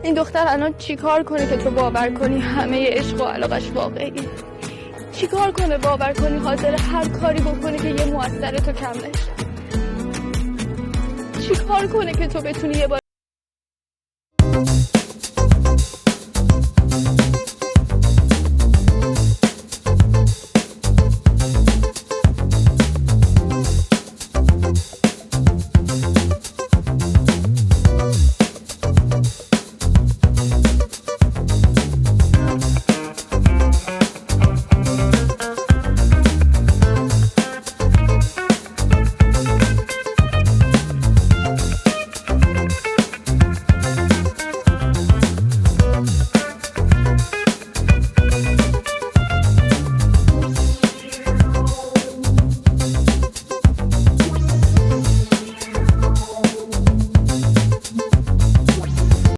این دختر الان چیکار کنه که تو باور کنی همه عشق و علاقش واقعیه؟ چیکار کنه باور کنی حاضر هر کاری بکنه که یه موثر تو کم نشه؟ چیکار کنه که تو بتونی یه بار